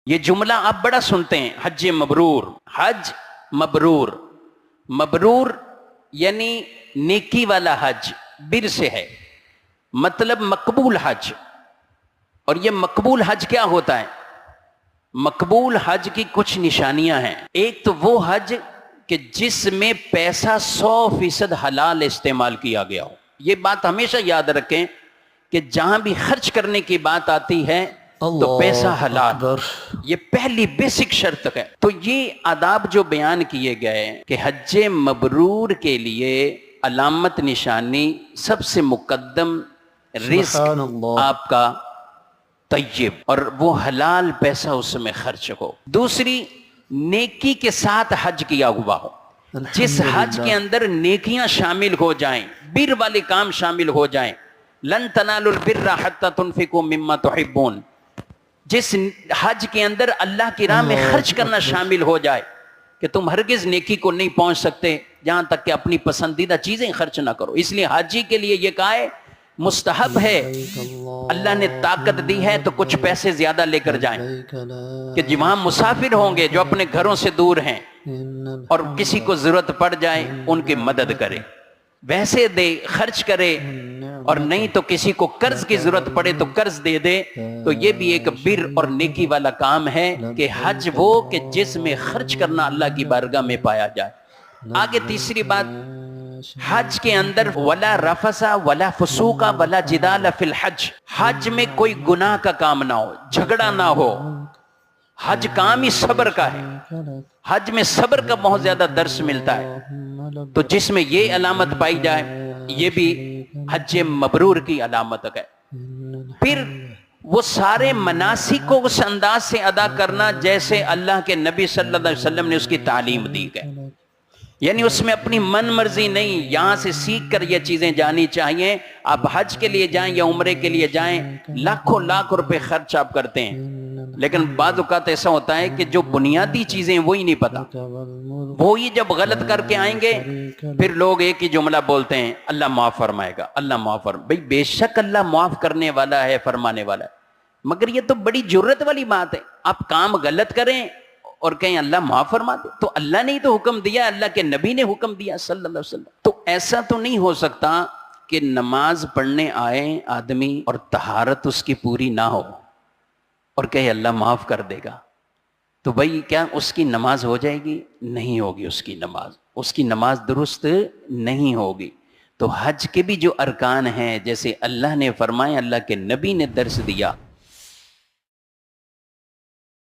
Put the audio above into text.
یہ جملہ آپ بڑا سنتے ہیں، حج مبرور، حج مبرور۔ مبرور یعنی نیکی والا حج، بر سے ہے، مطلب مقبول حج۔ اور یہ مقبول حج کیا ہوتا ہے؟ مقبول حج کی کچھ نشانیاں ہیں۔ ایک تو وہ حج کہ جس میں پیسہ 100% حلال استعمال کیا گیا ہو۔ یہ بات ہمیشہ یاد رکھیں کہ جہاں بھی خرچ کرنے کی بات آتی ہے تو پیسہ حلال، یہ پہلی بیسک شرط ہے۔ تو یہ آداب جو بیان کیے گئے کہ حج مبرور کے لیے علامت نشانی سب سے مقدم رزق آپ کا طیب، اور وہ حلال پیسہ اس میں خرچ ہو۔ دوسری، نیکی کے ساتھ حج کیا ہوا ہو۔ جس حج کے اندر نیکیاں شامل ہو جائیں، بر والے کام شامل ہو جائیں، لن تنالوا البر حتى تنفقوا مما تحبون، جس حج کے اندر اللہ کی راہ میں خرچ کرنا شامل ہو جائے کہ تم ہرگز نیکی کو نہیں پہنچ سکتے جہاں تک کہ اپنی پسندیدہ چیزیں خرچ نہ کرو۔ اس لیے حاجی کے لیے یہ کہا ہے مستحب ہے، اللہ نے طاقت دی ہے تو کچھ پیسے زیادہ لے کر جائیں کہ جہاں مسافر ہوں گے جو اپنے گھروں سے دور ہیں اور کسی کو ضرورت پڑ جائے ان کی مدد کرے، ویسے دے، خرچ کرے، اور نہیں تو کسی کو قرض کی ضرورت پڑے تو قرض دے دے۔ تو یہ بھی ایک بر اور نیکی والا کام ہے کہ حج وہ کہ جس میں خرچ کرنا اللہ کی بارگاہ میں پایا جائے۔ آگے تیسری بات، حج کے اندر ولا رفث ولا فسوق ولا جدال فی الحج، حج میں کوئی گناہ کا کام نہ ہو، جھگڑا نہ ہو۔ حج کام ہی صبر کا ہے، حج میں صبر کا بہت زیادہ درس ملتا ہے۔ تو جس میں یہ علامت پائی جائے یہ بھی حج مبرور کی علامت ہے۔ پھر وہ سارے مناسک کو اس انداز سے ادا کرنا جیسے اللہ کے نبی صلی اللہ علیہ وسلم نے اس کی تعلیم دی ہے، یعنی اس میں اپنی من مرضی نہیں، یہاں سے سیکھ کر یہ چیزیں جانی چاہیے۔ آپ حج کے لیے جائیں یا عمرے کے لیے جائیں، لاکھوں لاکھ روپے خرچ آپ کرتے ہیں، لیکن بعض اوقات ایسا ہوتا ہے کہ جو بنیادی چیزیں وہی نہیں پتا، وہی جب غلط کر کے آئیں گے پھر لوگ ایک ہی جملہ بولتے ہیں اللہ معاف فرمائے گا، اللہ معاف فرمائے۔ بھئی بے شک اللہ معاف کرنے والا ہے، فرمانے والا ہے، مگر یہ تو بڑی جرت والی بات ہے آپ کام غلط کریں اور کہیں اللہ معاف فرما دے۔ تو اللہ نے ہی تو حکم دیا، اللہ کے نبی نے حکم دیا صلی اللہ علیہ وسلم۔ تو ایسا تو نہیں ہو سکتا کہ نماز پڑھنے آئے آدمی اور طہارت اس کی پوری نہ ہو اور کہے اللہ معاف کر دے گا، تو بھائی کیا اس کی نماز ہو جائے گی؟ نہیں ہوگی، اس کی نماز درست نہیں ہوگی۔ تو حج کے بھی جو ارکان ہیں جیسے اللہ نے فرمایا، اللہ کے نبی نے درس دیا،